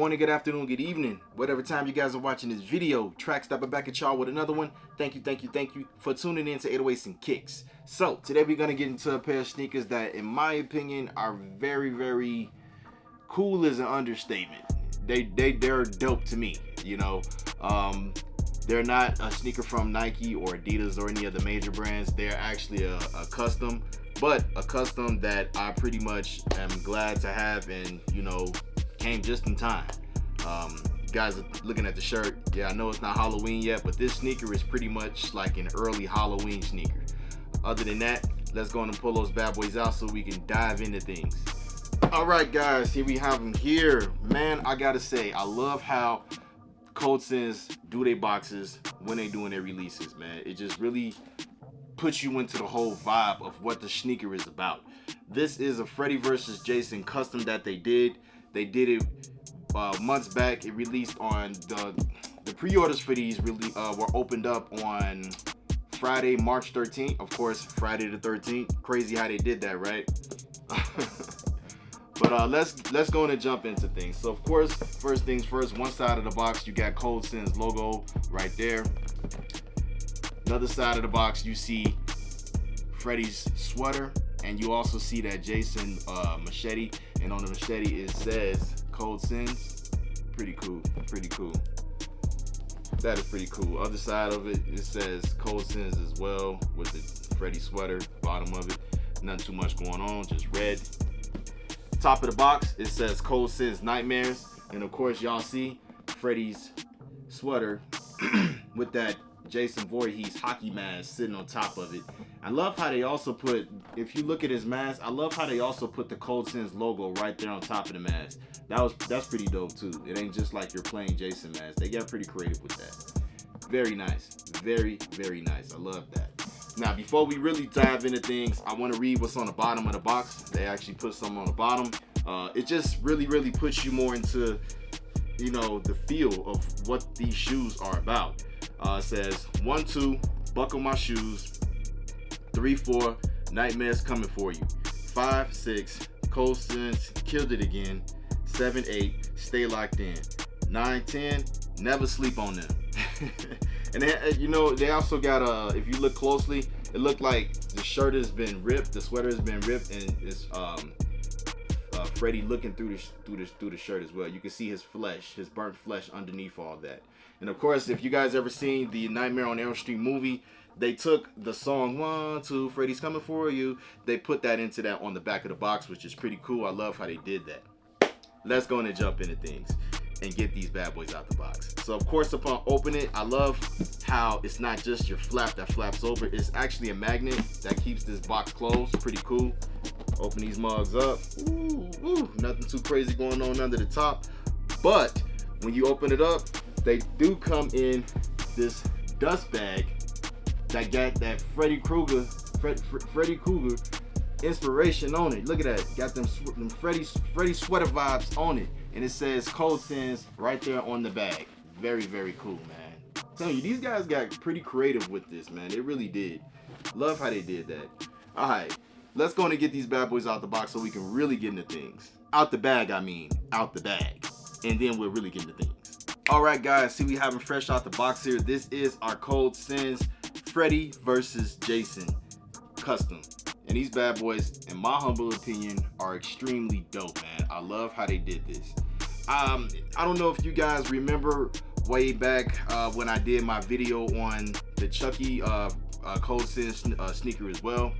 morning, good afternoon, good evening, whatever time you guys are watching this video. Track stopping back at y'all with another one. Thank you for tuning in to 808s and Kicks. So today we're gonna get into a pair of sneakers that, in my opinion, are very cool. Is an understatement. They're dope to me. You know, they're not a sneaker from Nike or Adidas or any of the major brands. They're actually a custom, but a custom that I pretty much am glad to have, and you know, came just in time. Guys are looking at the shirt. Yeah, I know it's not Halloween yet, but this sneaker is pretty much like an early Halloween sneaker. Other than that, let's go on and pull those bad boys out so we can dive into things. All right, guys, here we have them here. Man, I gotta say, I love how ColdSins do their boxes when they doing their releases, man. It just really puts you into the whole vibe of what the sneaker is about. This is a Freddy versus Jason custom that they did. They did it months back. It released on the pre-orders for these really were opened up on Friday, March 13th. Of course, Friday the 13th. Crazy how they did that, right? But let's go and jump into things. So of course, first things first, one side of the box you got ColdSins logo right there. Another side of the box you see Freddy's sweater, and you also see that Jason machete, and on the machete it says ColdSins. Pretty cool. That is pretty cool. Other side of it says ColdSins as well with the Freddy sweater. Bottom of it, nothing too much going on, just red. Top of the box it says ColdSins Nightmares, and of course y'all see Freddy's sweater with that Jason Voorhees hockey mask sitting on top of it. I love how they also put, if you look at his mask, I love how they also put the ColdSins logo right there on top of the mask. That's pretty dope too. It ain't just like your plain Jason mask. They got pretty creative with that. Very nice. Very nice. I love that. Now, before we really dive into things, I want to read what's on the bottom of the box. They actually put something on the bottom. It just really puts you more into, you know, the feel of what these shoes are about. It says 1, 2, buckle my shoes. 3, 4, nightmares coming for you. 5, 6, ColdSins killed it again. 7, 8, stay locked in. 9, 10, never sleep on them. And they, you know, they also got if you look closely, it looked like the shirt has been ripped, the sweater has been ripped, and it's Freddy looking through the shirt as well. You can see his flesh, his burnt flesh underneath all that. And of course, if you guys ever seen the Nightmare on Elm Street movie, they took the song 1, 2, Freddy's coming for you. They put that into that on the back of the box, which is pretty cool. I love how they did that. Let's go and jump into things and get these bad boys out the box. So of course, upon opening it, I love how it's not just your flap that flaps over. It's actually a magnet that keeps this box closed. Pretty cool. Open these mugs up. Ooh, nothing too crazy going on under the top. But when you open it up, they do come in this dust bag that got that Freddy Krueger inspiration on it. Look at that. Got them Freddy sweater vibes on it. And it says ColdSins right there on the bag. Very cool, man. I'm telling you, these guys got pretty creative with this, man. They really did. Love how they did that. All right, let's go and get these bad boys out the box so we can really get into things. Out the bag, I mean. Out the bag. And then we'll really get into things. All right, guys. See, we have them fresh out the box here. This is our ColdSins Freddy versus Jason custom. And these bad boys, in my humble opinion, are extremely dope, man. I love how they did this. I don't know if you guys remember way back when I did my video on the Chucky ColdSins sneaker as well.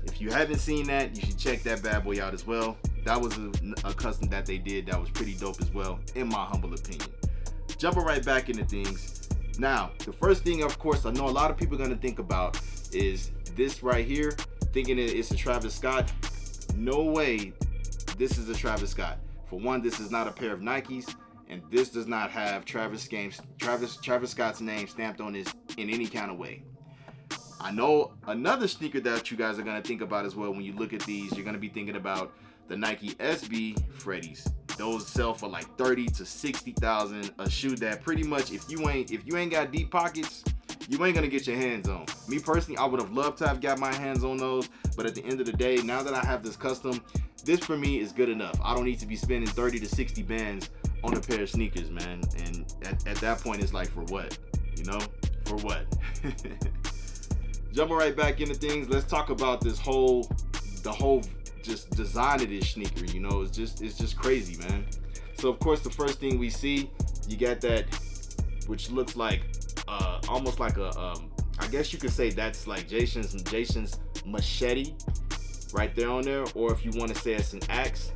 If you haven't seen that, you should check that bad boy out as well. That was a custom that they did that was pretty dope as well, in my humble opinion. Jumping right back into things. Now, the first thing, of course, I know a lot of people are going to think about is this right here, thinking it's a Travis Scott. No way this is a Travis Scott. For one, this is not a pair of Nikes, and this does not have Travis Scott's name stamped on this in any kind of way. I know another sneaker that you guys are going to think about as well when you look at these, you're going to be thinking about the Nike SB Freddy's. Those sell for like 30 to 60,000 a shoe that pretty much, if you ain't got deep pockets, you ain't gonna get your hands on. Me personally, I would have loved to have got my hands on those, but at the end of the day, now that I have this custom, this for me is good enough. I don't need to be spending 30 to 60 bands on a pair of sneakers, man. And at that point, it's like, for what? You know, for what? Jumping right back into things, let's talk about the whole just design of this sneaker. You know, it's just crazy, man. So of course, the first thing we see, you got that, which looks like almost like a I guess you could say that's like Jason's machete right there on there, or if you want to say it's an axe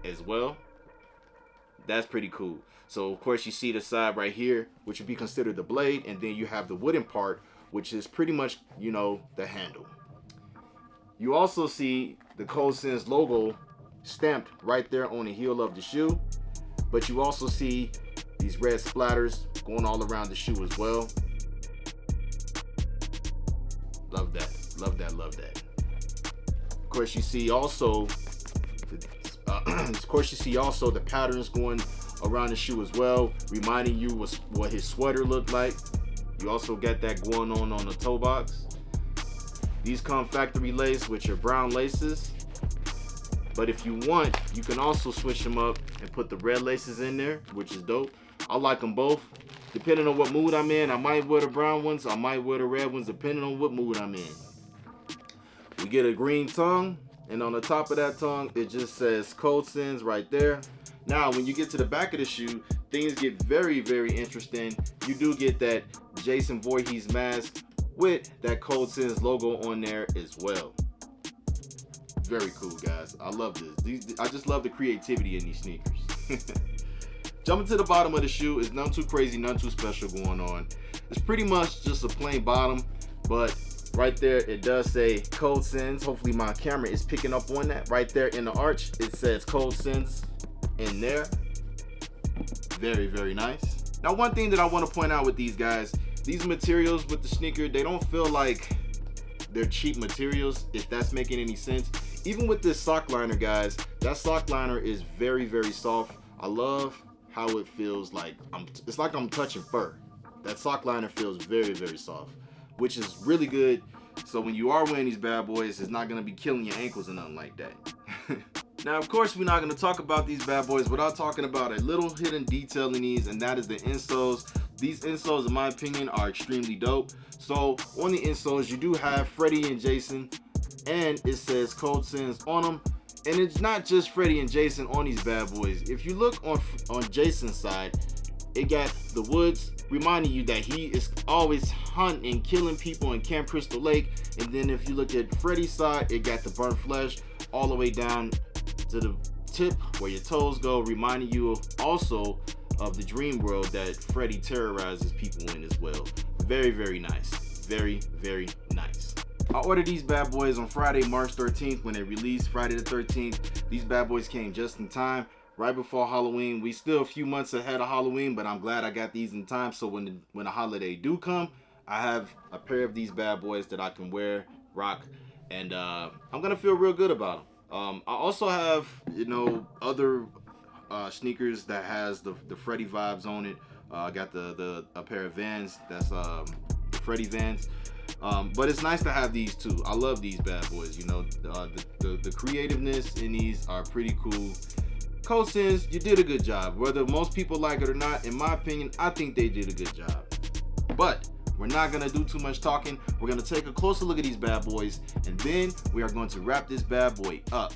as well. That's pretty cool. So of course you see the side right here, which would be considered the blade, and then you have the wooden part, which is pretty much, you know, the handle. You also see the ColdSins logo stamped right there on the heel of the shoe, but you also see these red splatters going all around the shoe as well. Love that, love that, love that. Of course you see also the patterns going around the shoe as well, reminding you what his sweater looked like. You also got that going on the toe box. These come factory lace with your brown laces, but if you want, you can also switch them up and put the red laces in there, which is dope. I like them both. Depending on what mood I'm in, I might wear the brown ones, I might wear the red ones, depending on what mood I'm in. We get a green tongue, and on the top of that tongue, it just says ColdSins right there. Now, when you get to the back of the shoe, things get very, very interesting. You do get that Jason Voorhees mask with that ColdSins logo on there as well. Very cool, guys. I love this. I just love the creativity in these sneakers. Jumping to the bottom of the shoe is none too crazy, none too special going on. It's pretty much just a plain bottom, but right there it does say ColdSins. Hopefully my camera is picking up on that. Right there in the arch, it says ColdSins in there. Very, very nice. Now, one thing that I want to point out with these guys, these materials with the sneaker, they don't feel like they're cheap materials, if that's making any sense. Even with this sock liner, guys, that sock liner is very, very soft. I love how it feels like it's like I'm touching fur. That sock liner feels very, very soft, which is really good. So when you are wearing these bad boys, it's not gonna be killing your ankles or nothing like that. Now, of course, we're not gonna talk about these bad boys without talking about a little hidden detail in these, and that is the insoles. These insoles, in my opinion, are extremely dope. So on the insoles, you do have Freddy and Jason, and it says ColdSins on them. And it's not just Freddy and Jason on these bad boys. If you look on Jason's side, it got the woods, reminding you that he is always hunting and killing people in Camp Crystal Lake. And then if you look at Freddy's side, it got the burnt flesh all the way down to the tip where your toes go, reminding you also of the dream world that Freddy terrorizes people in as well. Very, very nice. Very, very nice. I ordered these bad boys on Friday, March 13th when they released, Friday the 13th. These bad boys came just in time, right before Halloween. We still a few months ahead of Halloween, but I'm glad I got these in time. So when the holiday do come, I have a pair of these bad boys that I can wear, rock, and I'm gonna feel real good about them. I also have, you know, other sneakers that has the Freddy vibes on it. I got a pair of Vans that's Freddy Vans. But it's nice to have these too. I love these bad boys. You know, the creativeness in these are pretty cool. ColdSins, you did a good job. Whether most people like it or not, in my opinion, I think they did a good job. But we're not gonna do too much talking. We're gonna take a closer look at these bad boys, and then we are going to wrap this bad boy up.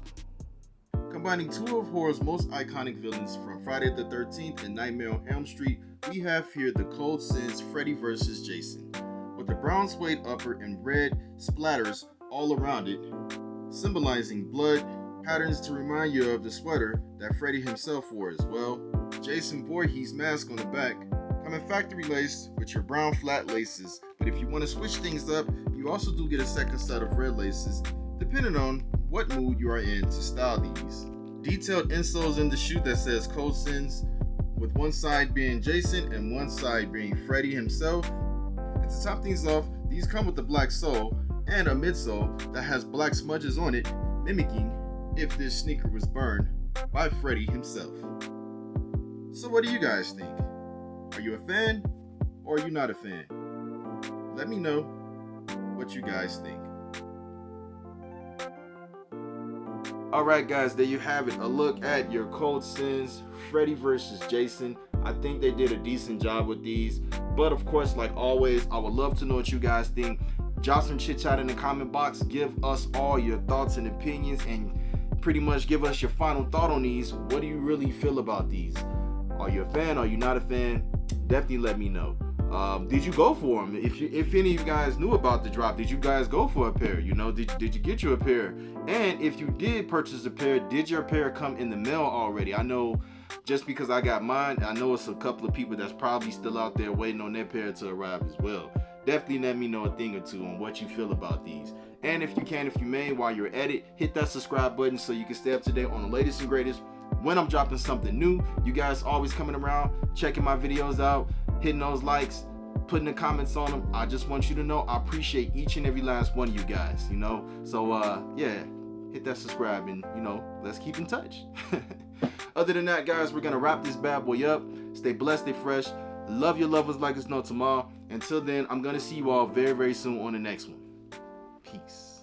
Combining two of horror's most iconic villains from Friday the 13th and Nightmare on Elm Street, we have here the ColdSins Freddy vs. Jason. With the brown suede upper and red splatters all around it, symbolizing blood, patterns to remind you of the sweater that Freddy himself wore as well. Jason Voorhees mask on the back, coming factory lace with your brown flat laces, but if you want to switch things up, you also do get a second set of red laces, depending on what mood you are in to style these. Detailed insoles in the shoe that says ColdSins, with one side being Jason and one side being Freddy himself. And to top things off, these come with a black sole and a midsole that has black smudges on it, mimicking if this sneaker was burned by Freddy himself. So what do you guys think? Are you a fan or are you not a fan? Let me know what you guys think. Alright guys, there you have it. A look at your ColdSins Freddy versus Jason. I think they did a decent job with these. But of course, like always, I would love to know what you guys think. Drop some chit chat in the comment box. Give us all your thoughts and opinions, and pretty much give us your final thought on these. What do you really feel about these? Are you a fan? Are you not a fan? Definitely let me know. Did you go for them? If any of you guys knew about the drop, did you guys go for a pair? You know, did you get you a pair? And if you did purchase a pair, did your pair come in the mail already? I know, just because I got mine, I know it's a couple of people that's probably still out there waiting on their pair to arrive as well. Definitely let me know a thing or two on what you feel about these. And if you may, while you're at it, hit that subscribe button so you can stay up to date on the latest and greatest when I'm dropping something new. You guys always coming around, checking my videos out, hitting those likes, putting the comments on them. I just want you to know I appreciate each and every last one of you guys, you know. So yeah, hit that subscribe and, you know, let's keep in touch. Other than that, guys, we're gonna wrap this bad boy up. Stay blessed, stay fresh. Love your lovers like there's no tomorrow. Until then, I'm gonna see you all very, very soon on the next one. Peace.